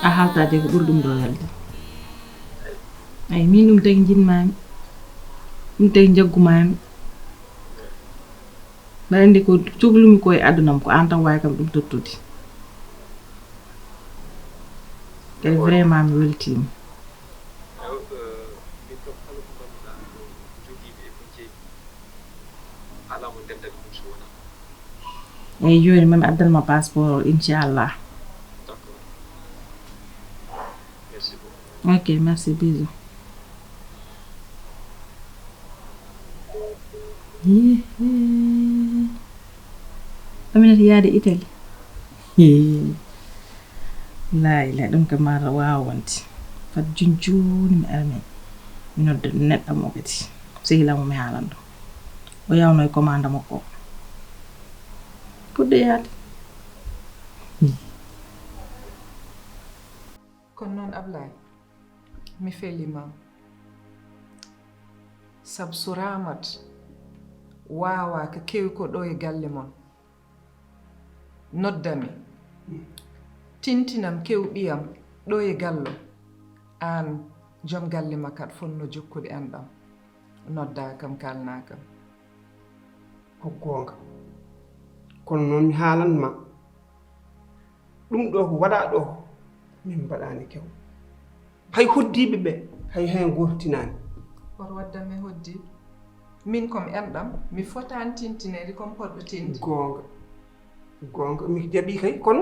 a haaltaade ko ɓuri ɗum ɗo welde ay min ɗum tagi jinmami ɗum tagi jaggumami mbaɗa andi ko cohlumi ko e adunam ko an tan wawi kam ɗum tottude kadi vraiment mi weltima eyyi joni mami addanma passeport o inchallah ok merci bisou aminata yaade Italie lay ɗum kam mara wawa wonde fat joni mi armi mi nodda neɗɗo mo kadi sehilamo mi haalan ɗum o yawno e commande makko o puɗɗo yaade kono noon Ablaye mi felima sabu so Ramat wawa ko kewi ko ɗo e galle mon noddami tintinam kew ɓiyam ɗo e gallo an joom galle ma kat fonno jokkude enɗam nodda kam kalna kam ko gonga kono noon mi haalanma ɗum ɗo ko waɗa ɗo min mbaɗani kew hay hoddiɓe ɓe hay hen gortinani woto waddame hoddiɓe min komi enɗam mi fotani tintinede comme poɗɗo tindi gonga mi jaɓi kay kono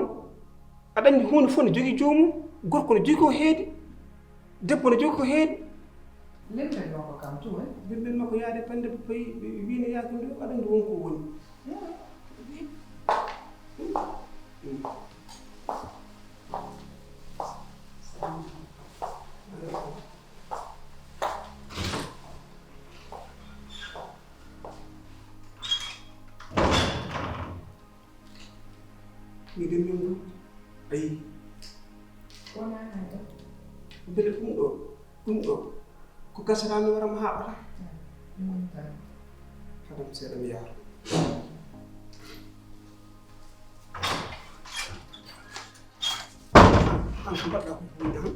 aɗa andi hunde fof ne jogui jomum gorko ne jogui ko heedi debbo ne jogui ko heedi lembel makko kam to e bembel makko yaade pande ɓe payi ɓe wino yaake ndo aɗa andi wonko woni miɗen min ɗum ayi beele ɗum ɗo ko gasatami warama haɓata haɗam seeɗa mi yaaro an ko mbaɗɗa ko hunde han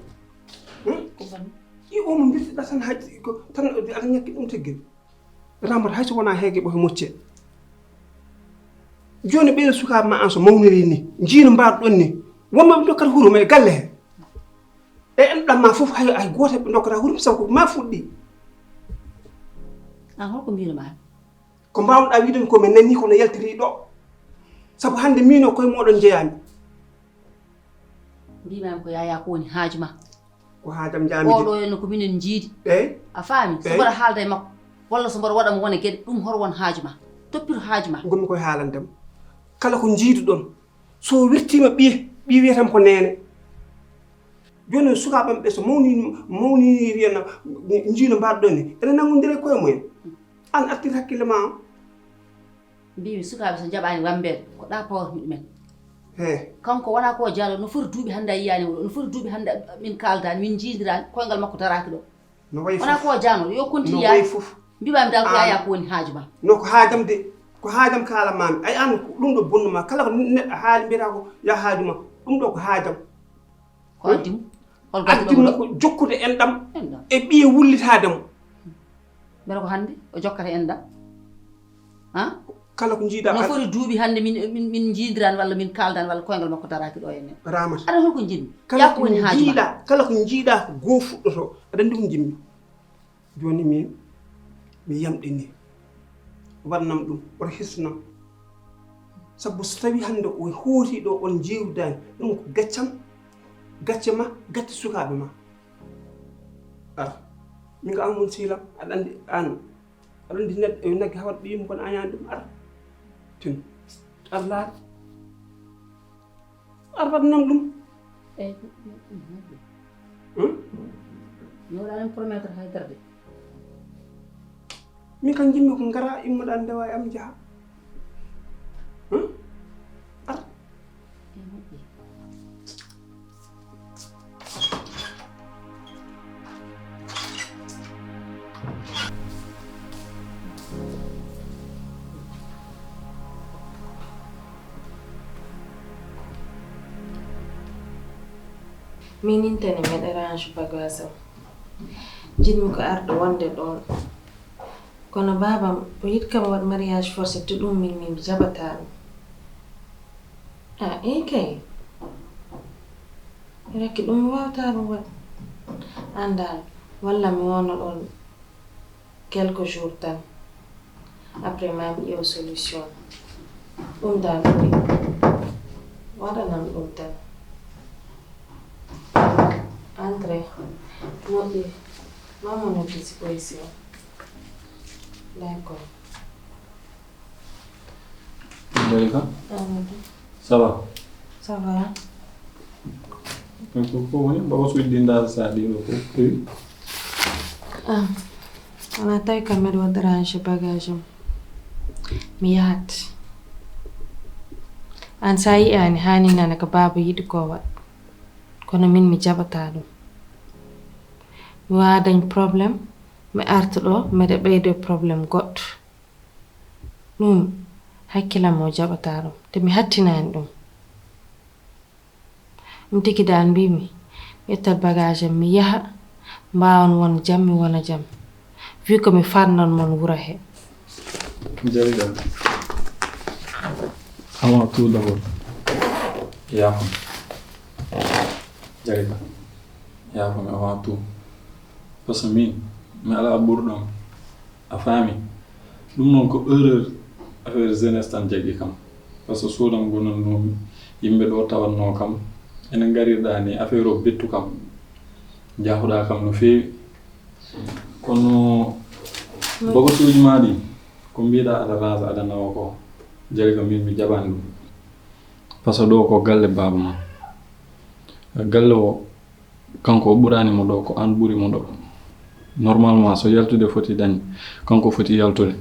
ko ban i omo mbirtiɗa tan haji ko tan aɗa ñakki ɗum teggel Ramata hayso wona heege ɓoke mocce joni ɓeɗo sukaɓe ma an so mawniri ni jiino mbaɗɗon ni wonma ɓe dokkata huuro ma e galle he e enɗam ma fof hay goto ɓe dokkata huuro sabu ko ma fuɗɗi an holko mbinoma ko mbawɗa wiidemi ko min nanni kono yaltiri ɗo sabu hande mino koye moɗon jeeyami mbimami ko yaya ko woni haaju ma ko haajam jaamide oɗo henno ko minen jiidi eyyi a faami so mbaɗa haalda e makko walla so mbaɗa waɗamo wona gueɗe ɗum hoto won haaju ma toppito haaju ma gonmi koye haalandema kala ko jiiduɗon so wirtima ɓiye ɓi wiyatama ko nene joni sukaɓam ɓe so mawniri henna jiino mbaɗɗon ni ene nangodiri koye mumen an artir hakkille ma o mbimi sukaɓe so jaɓani wambede ko ɗa pawatmi ɗumen he kanko wona ko jaalo no foti duuɓi hannde a yiyani oɗo no foti duuɓi hannde min kaldani min jiidirani koyngal makko daraki ɗo no wayi wona ko janoɗo yo continue no wayi yaade fof mbimami dal ko yaya ko woni haaju ma no ko haajam de ko haajam kalamami ay an ɗum ɗo bonnuma kala ko neɗɗo haali mbiyata ko ya haaju ma ɗum ɗo ko haajam ko addimu hol addimo ko jokkude enɗam enɗam e ɓiye wullitademo mbere ko hannde o jokkata enɗam han kala ko jiiɗa no foti duuɓi hannde min jiidirani walla min kaldani walla koyngal makko daraki ɗo enne Ramata aɗa holko jinmi kala yakko ko woni haaju ma jiiɗa kala ko jiiɗa ko goo fuɗɗoto aɗa andi ko jimmi joni min mi yamɗini wannam ɗum oto hisnam sabu so tawi hannde o hooti ɗo on jewdani ɗum ko gaccam gacce ma gacce sukaɓe ma ar min ko an woni silam aɗa andi an aɗa andi neɗɗo e nagge hawat ɓiyimo kono añani ɗum ar tin ar laata ar waɗanam ɗum eyi mi waɗanin promettre haydara de min kam jimmi ko ngara immoɗa ndewa e am jaaha ar min intene meɗa range bagage am jinmi ko arɗo wonde ɗon kono babam o yiɗi kam waɗ mariage forcé to ɗum min jaɓata ɗum kay rakki ɗum mi wawata ɗum waɗ andal walla mi wona ɗon quelques jours tan après ma mi ƴeew solution ɗum dal ɓuri waɗanam ɗum tan entre moƴƴi mamono disposition d'accord. Jalika? Ça va? Ça va? Ko woni baba suuɗɗindaade saaɗiino fof towi? Wona tawi kam mbeɗa waɗa range bagage am mi yahat an sa yi'ani hani nana ko baba yiɗi ko waɗ kono min mi jaɓata ɗum mi wawa dañ probléme mi arta ɗo mbeɗa ɓeydo probléme goɗɗo ɗum hakkilam o jaɓata ɗum te mi hattinani ɗum ɗum tigi dal mbimi mi ƴettat bagage am mi yaha mbawan won jam mi wona jam vu que mi farnan mon wuro he. Jalika, avant tout d'abord yaafam Jalika yaafam avant tout parce que min mi ala ɓurɗon a faami ɗum noon ko erreur affaire jeunesse tan jaggi kam par ce que suudam gonannomi yimɓe ɗo tawanno kam ene garirɗa ni affaire o bettu kam jahuɗa kam no feewi kono bogasuuji ma ɗi ko mbiɗa aɗa rasa aɗa nawa ko Jalika min mi jaɓani ɗum par ce que ɗo ko galle baba ma galle o kanko o ɓuranimo ɗo ko an ɓurimo ɗo normalement so yaltude foti dañ kanko foti yaltude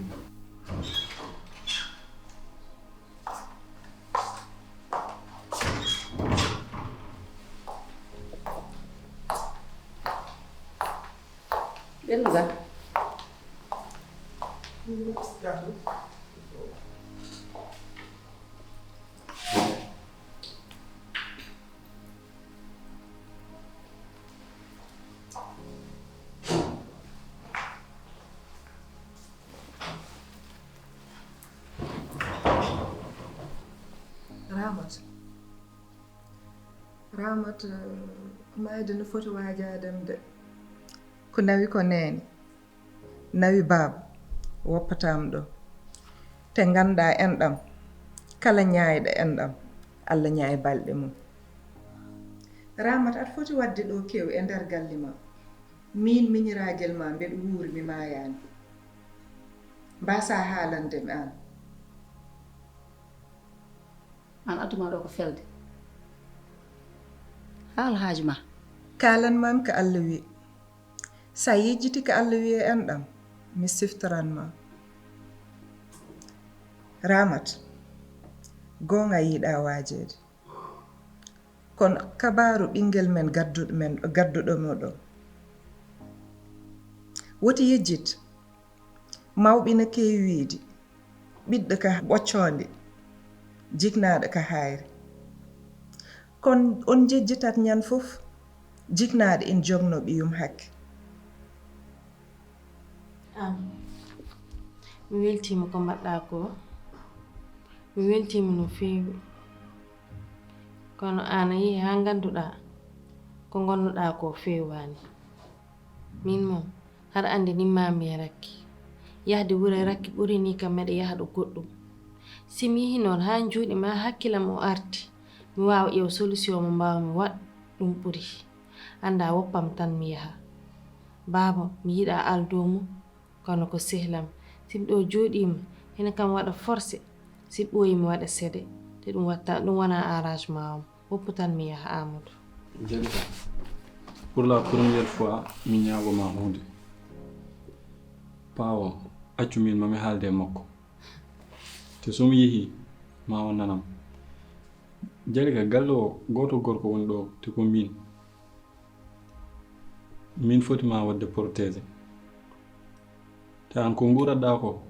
Ramat mayde no foti waajadem de ko nawi ko nene nawi baba woppatam ɗo te ganda enɗam kala ñaayɗo enɗam Allah ñaayi balɗe mum Ramat aɗa foti wadde ɗo kew e nder galle ma min miñiragel ma mbeɗa wuuri mi mayani mbasa haalandemi an adduma ɗo ko felde haala haaju ma kalanmami ko Allah wi sa yejjiti ko Allah wi e enɗam mi siftoranma Ramat gonga yiɗa waajede kono kabaru ɓingel men gadduɗomo ɗo woti yejjit mawɓe no kewi wiide ɓiɗɗo ka ɓocconde jignaɗo ka hayre kon on jejjitat ñan fof jignaɗo en jogno ɓiyum hakke mi weltima ko mbaɗɗa ko mi weltima no feewi kono an a yeehi ha ganduɗa ko gonnoɗa ko fewani min moom haɗa andi nimmami e rakki yahde wuro e rakki ɓuri ni kam meɗa yaha ɗo goɗɗum si mi yeehi noon ha juuɗe ma hakkilam o arti mi wawa ƴeew solution mo mbawmi waɗ ɗum ɓuri anda woppam tan mi yaha baba mi yiɗa aldomo kono ko sehlam siɓi ɗo jooɗima hene kam waɗa forcé si ɓooyi mi waɗa seede te ɗum watta ɗum wona arrangement am woppu tan mi yaha Amadou. Jalika, pour la première fois mi ñaagoma hunde paawo accu min mami haalde e makko te somi yeehi ma o nanam Jalika galle o goto gorko woni ɗo te ko min foti ma wadde protégé te an ko nguuratɗa ko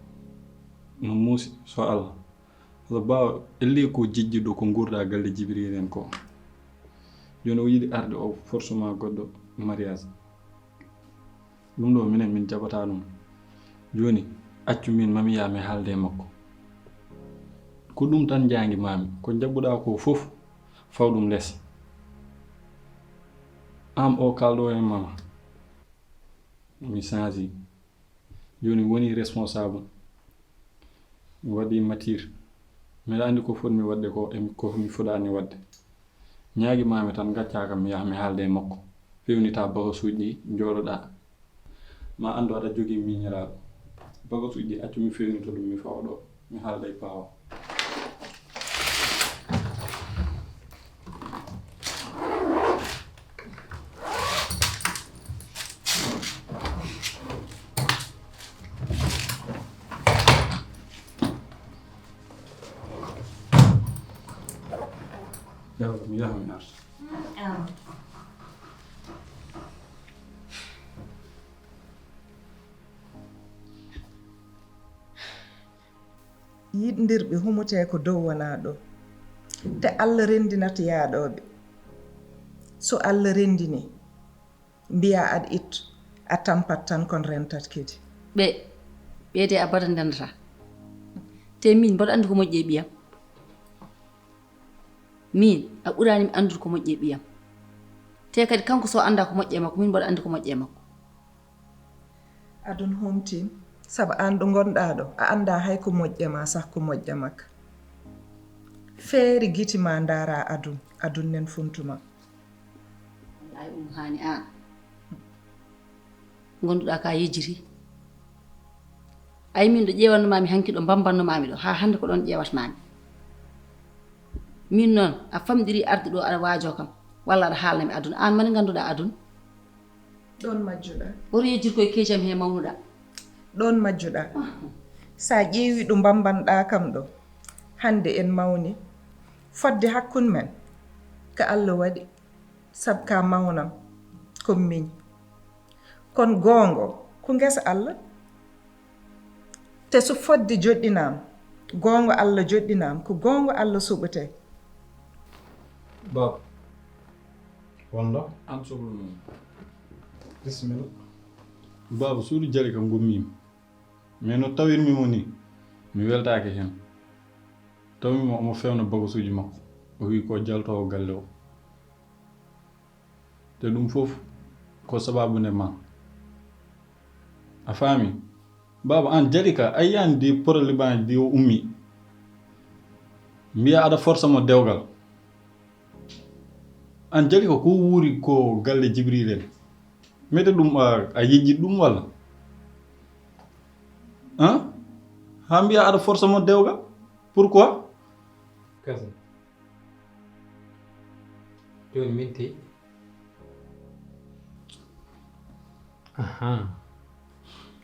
no muusi so Allah so bawa elli ko jijjiɗo ko nguurɗa galle Jibril en ko joni o yiɗi arde o forcément goɗɗo mariage ɗum ɗo minen min jaɓata ɗum joni accu min mami yaha mi haalde makko ko ɗum tan jangi mami ko jaɓɓuɗa ko fof faw ɗum less am o kalɗo e mama mi change joni woni responsable mi waɗi matir mbiɗa andi ko foti mi wadde ko mi fuɗani wadde ñaagi mami tan gacca kam mi yaha mi haalde makko fewnita bagasuji ɗi jooɗoɗa ma andu aɗa jogui miñiraɗo bagasuji ɗi accu mi fewnito ɗum mi fawa ɗo mi haalda e pawa mi yaha mi arta yiɗdirɓe humute ko dow wona ɗo te Allah rendinata yaaɗoɓe so Allah rendini mbiya aɗa ittu a tampat tan kon rentat kedi ɓeyde abada ndendata te min mboɗo andi ko moƴƴi e ɓiyam min a ɓurani mi andude ko moƴƴi e ɓiyam te kadi kanko so anda ko moƴƴi e makko min mboɗo andi ko moƴƴi e makko adun homtin sabu an ɗo gonɗa ɗo a anda hay ko moƴƴe ma sah ko moƴƴe makka feeri giti ma ndara adun nen funtuma ay hani an gonduɗa ka yejjiri ay min ɗo ƴewannomami hanki ɗo bambannomami ɗo ha hande ko ɗon ƴewatmami min noon a famɗiri arde ɗo aɗa waajo kam walla aɗa haalnami aduna an mani ganduɗa aduna ɗon majjuɗa oto yejjir koye keecam he mawnuɗa ɗon majjuɗa sa ƴeewi ɗo bambanɗa kam ɗo hande en mawni fodde hakkude men ko Allah waɗi sabu ka mawnam komi miñ kono goongo ko ngesa Allah te so fodde joɗɗinama goongo Allah joɗɗinama ko goongo Allah suɓete baba wonɗo an sohlu bisimilla baba suudu jali kam gommimi mais no tawirmimo ni mi weltaki hen tawimo omo fewna bagasuji makko o wi ko jaltowo galle o te ɗum fof ko sababude ma a faami baba an jali ka a yiyani di probléme aji di o ummi mbiya aɗa force mo dewgal an jali ko wuuri ko galle Jibril en mede ɗum a yejjit ɗum walla ha mbiya aɗa force mo dewgal pourquoi kasim joni minti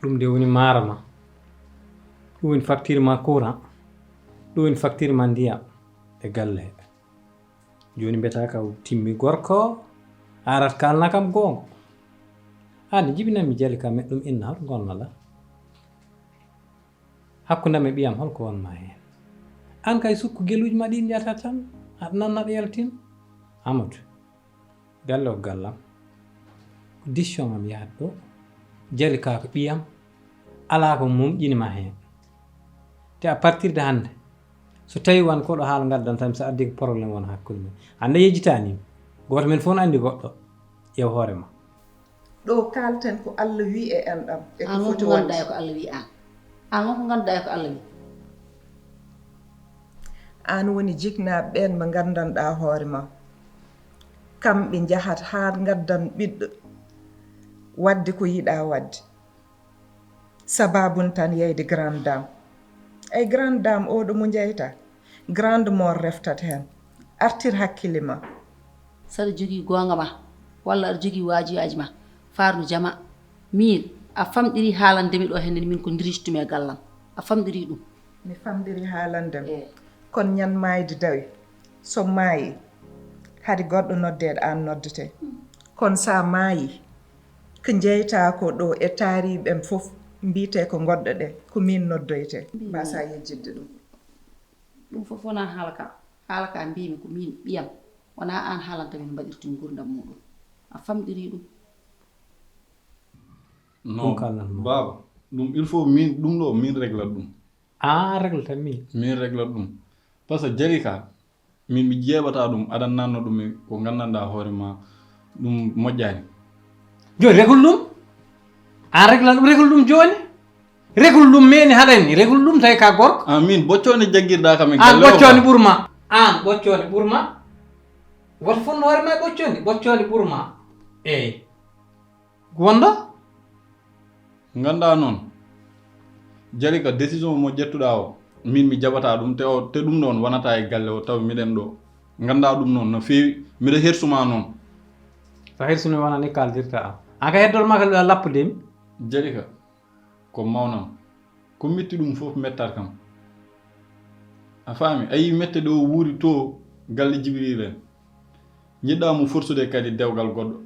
ɗum nde woni marama ɗum woni facture ma courant ɗum woni facture ma ndiyam e galle he joni mbiyata ka timmi gorko arat kalna kam gonga hande jibinanmi jali ka meɗɗum inna hoto gonnala hakkudam e ɓiyam holko wonma hen an kay sukku geluji ma ɗin jata tan aɗa nannaɗo yaltin Amadou galle o gallam ko décision am yahat ɗo jali ka ko ɓiyam ala ko mumƴinima hen te à partir de hande so tawi wan koɗo haala gaddantami so addi ko probléme won hakkude men hande yejjitanimi goto men fof no andi goɗɗo ƴew hoorema ɗo kalten ko Allah wi e enɗam e ko an foti wonko ganduɗa ko Allah wi an wonko ganduɗa ko Allah wi an woni jiknaɓe ɓen ɓe gandanɗa hoore ma kamɓe jahat ha gaddan ɓiɗɗo wadde ko yiɗa wadde sababun tan yeyde grande dame ay grande dame oɗo mo jeyta grande mort reftat hen artir hakkille ma saɗa jogui gonga ma walla aɗa jogui waajiyaji ma farnu jama min a famɗiri haalandemi ɗo henne min ko dirijtumi e gallam a famɗiri ɗum mi famɗiri haalandem kono ñan mayde dawi so maayi hade goɗɗo noddeɗo an noddete kono sa maayi ko jeyta ko ɗo e taariɓen fof mbite ko goɗɗo ɗe ko min noddoyte mbasa yejjidde ɗum ɗum fof wona haala ka mbimi ko min ɓiyam wona an haalanta min mbaɗirtumi gurdam muɗum a famɗiri ɗum non baba ɗum il faut min ɗum ɗo min régla ɗum an réglata min régla ɗum par ce que jari ka min mi jeeɓata ɗum aɗan nanno ɗum ko gandanɗa hoore ma ɗum moƴƴani joni régule ɗum an régule ɗum joni régule ɗum meni haɗani régule ɗum tawi ka gorko min boccone jaggirɗa kam an ɓoccode ɓuurma an ɓoccode ɓuurma woto fonno hoore ma ɓoccode ɓuurma eyyi wonɗo ganda noon jari ka décision mo ƴettuɗa o min mi jaɓata ɗum te ɗum ɗon wonata e galle o taw miɗen ɗo ganda ɗum noon no fewi miɗa hersuma noon so hersuni wonani kaldirta an ka heddol ma ka lappudemi jari ka ko mawnam ko metti ɗum fof mettat kam a faami a yi mette ɗo wuuri to galle Jibril en jiɗɗa mo forsude kadi dewgal goɗɗo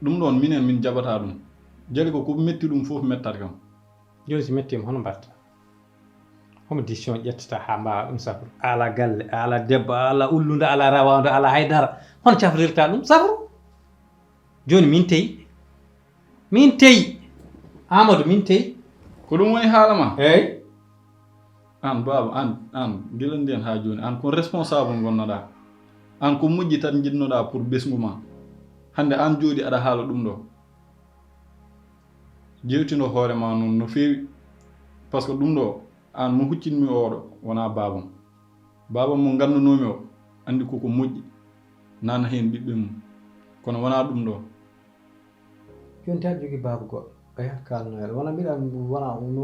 ɗum ɗon minen min jaɓata ɗum jari ko metti ɗum fof mettat kam joni so mettima hono mbatta homo décision ƴettata ha mbawa ɗum safru ala galle ala debbo ala ullude ala rawande ala haydara hono cafrirta ɗum safru joni min teyi Amadou min teyi ko ɗum woni haala ma eyyi an baba an gila nden ha joni an kon responsable gonnoɗa an ko moƴƴi tan jinnoɗa pour ɓesgu ma hande an jooɗi aɗa haala ɗum ɗo jewtino hoore ma noon no fewi par ce que ɗum ɗo an mo huccinmi oɗo wona babam mo gandunomi o andi koko moƴƴi nana hen ɓiɓɓe mum kono wona ɗum ɗo joni tan jogui baba goɗɗo ɓayat kalnoyɗo wona mbiɗa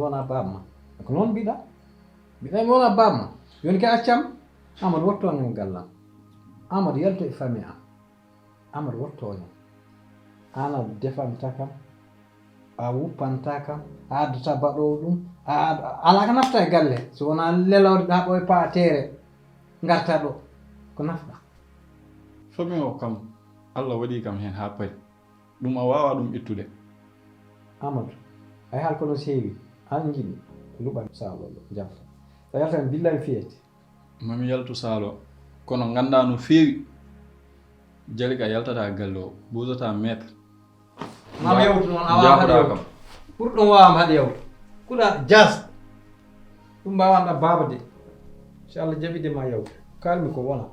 wona babma ko noon mbiɗa mi wona babma joni ke accam Amadou wottoñam gallam Amadou yalto e famille am Amadou wottoñam an a defanta kam a wuppanta kam a addata baɗowo ɗum ala ko nafta e galle so wona lelawde ɗa ɓoye paatere garta ɗo ko nafɗa famille o kam Allah waɗi kam hen ha pari ɗum a wawa ɗum ittude Amadou ay haal kono seewi an jiɗi luɓan saalolo jamta so yaltan billahi fiyete mami yaltu saalo kono ganda no fewi jali ka yaltata galle o ɓusata maître mama yewtu noon a wawa haɗe yewtu ɓurɗum wawama haɗe yewtu kuɗa jas ɗum mbawanɗa baba de so Allah jaɓide ma yewtu kalmi ko wona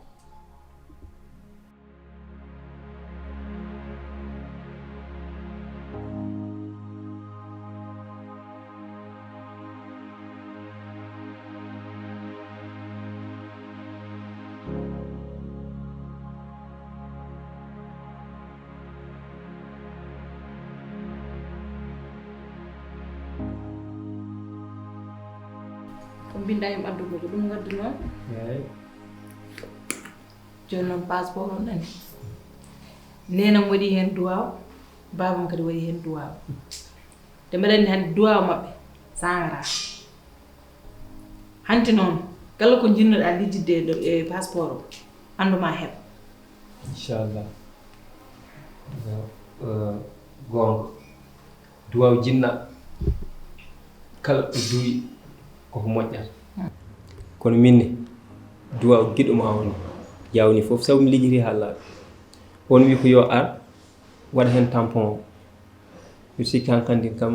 ko binda em addugo ko ɗum gaddu noon eyyi joni noon passeport on nani nenam waɗi hen duwaw babam kadi waɗi hen duwaw te mbeɗa andi hande duwaw mabɓe sangara hanti noon kala ko jinnoɗa lijjidde e passeport o anduma heeɓ inchallah gonga duwaw jinna kala ɗo duwi koko moƴƴata kono minne duwaw giɗo ma woni yawni fof sabu mi lijjiti hallaɓe on wi ko yo ar waɗa hen tampon o mi sikki hankkandi kam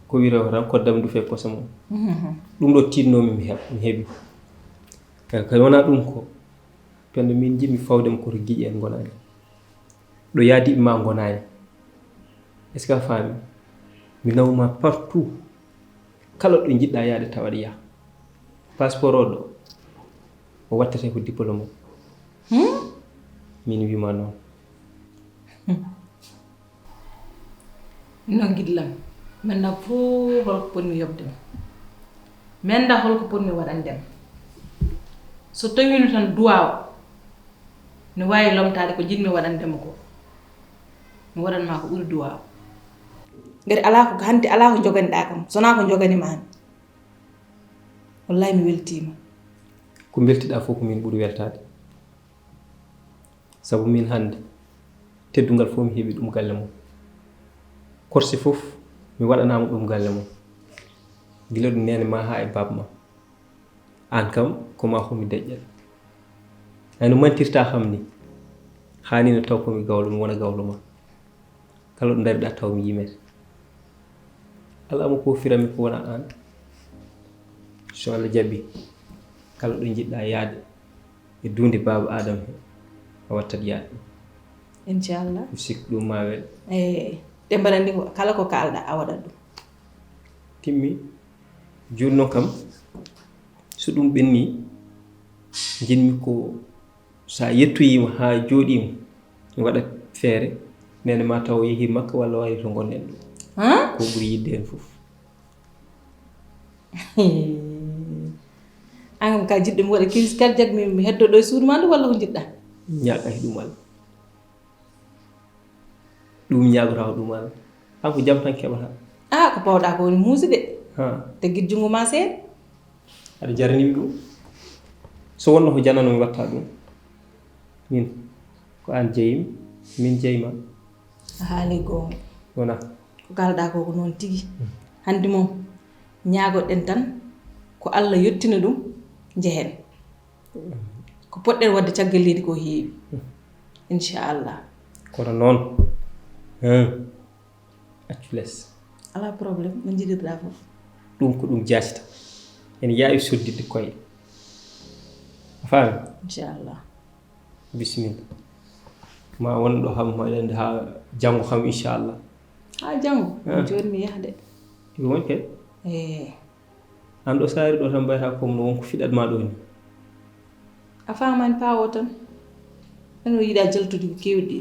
ko wirewo tan koddam dufe posa mum ɗum ɗo tinnomi mi heeɓi kadi wona ɗum ko pende min jiɗmi fawdema koto giƴi en gonani ɗo yaadiɓe ma gonani est ce que a faami mi nawma partout kala ɗo jiɗɗa yaade tawaɗ yaha passeport o ɗo o wattete ko diplôme o min wima noon non guidlam mi anda fof holko potmi yobdema mi anda holko potmi waɗandema so tawino tan duwaw mi wawi lomtade ko jiɗmi waɗandema ko mi waɗanma ko ɓuuri duwaw ngati ala ko hanti ala ko joganiɗa kam sona ko joganima han wallahi mi weltima ko beltiɗa fof ko min ɓuuri weltade sabu min hande teddugal fof mi heeɓi ɗum galle mum korse fof mi waɗanama ɗum galle mum gila ɗum nene ma ha e baba ma an kam koma homi deƴƴel ay no mantirta xam ni hani no taw ko mi gawlo mi wona gawlo ma kala ɗo dariɗa taw mi yimete alama ko firami ko wona an so Allah jabbi kala ɗo jiɗɗa yaade e dunde baba Adama he a wattat yaade inchallah mi sikku ɗum ma weɗa te mbaɗandi kala ko kalɗa a waɗat ɗum timmi joni noon kam so ɗum ɓenni jinmi ko sa yettoyima ha jooɗima mi waɗa feere nene ma taw yeehi makka walla wari to gonnen ɗo ko ɓuuri yidde hen fof an kam ka jiɗɗo mi waɗa crise cardiaque mi heddo ɗo e suudu ma ndu walla ko jiɗɗa ñaaga e ɗum Allah ɗum ñaagota ko ɗum Allah an ko jam tan keɓata ko pawɗa ko woni muusi de ha te guid jungo ma seeɗa aɗa jaranimi ɗum so wonno ko janano mi watta ɗum min ko an jeyimi min jeyma a haali gonga wona ko kalɗa ko ko noon tigi hande moom ñaagoɗen tan ko Allah yettina ɗum jehen ko poɗɗen wadde caggal leydi ko heewi inchallah kono noon accu less ala probléme no jiɗirɗa fof ɗum ko ɗum jaasita en yaawi soddidde koye a faami inchallah bisimilla ma won ɗo ham maɗende ha janngo kam inchallah ha janngo joni mi yaha de iɓe woni kay an ɗo saari ɗo tan mbayata comme no wonko fiɗat ma ɗo ni a famani pawo tan eno yiiɗa jaltude ko kewɗi ɗi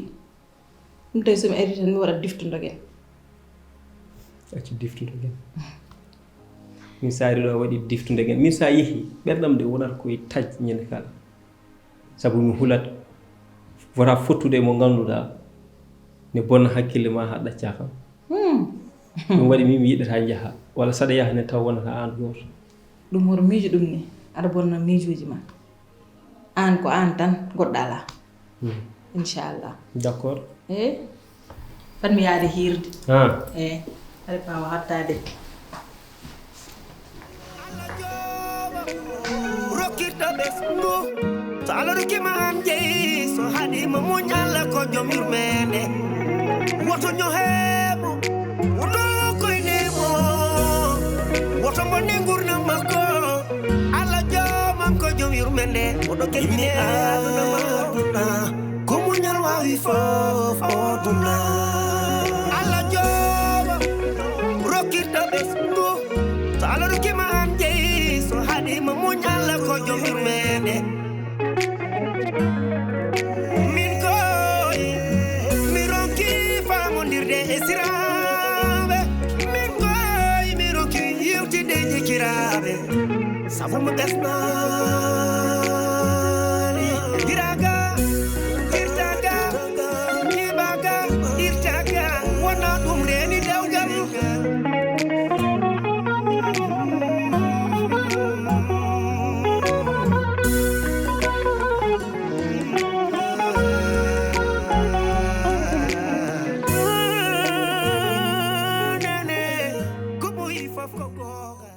ɗum tawi somi ari tan mi waɗa diftodogen accu diftudogen min saari ɗo waɗi diftudogen min sa yeehi ɓerɗam de wonata koye taj ñande kala sabu mi hulat wota fottude mo ngannduɗa ne bonna hakkille ma ha ɗacca kam ɗum waɗi min mi yiɗata jaaha walla saɗa yaha ne taw wonata an goto ɗum hoto miijo ɗum ni aɗa bonna miijoji ma an ko an tan goɗɗa ala inchallah d' accord fan mi yaade hiirde aɗa pawa hattade rokkirɗo ɓesgu so Allah rokkima an jeeyi so haɗima muñ Allah ko joom yurmede woto ñoheemo woto koynemo woto bonne gurdam makko Allah joomam ko joom yurmede oɗo keƴine aduna maduna ko muñal wawi fof oduna Allah joomam rokkirɗo ɓesgu so Allah rokkima an jeeyi so haɗima muñ Allah ko joom yurmede min koy mi ronki famondirde e siraɓe min koy mi ronki yewtide jikiraɓe sabu mo ɓesnani diraga irtaga jibaga irtaga wona ɗum reni dewgal nene ko ɓoyi fof ko goga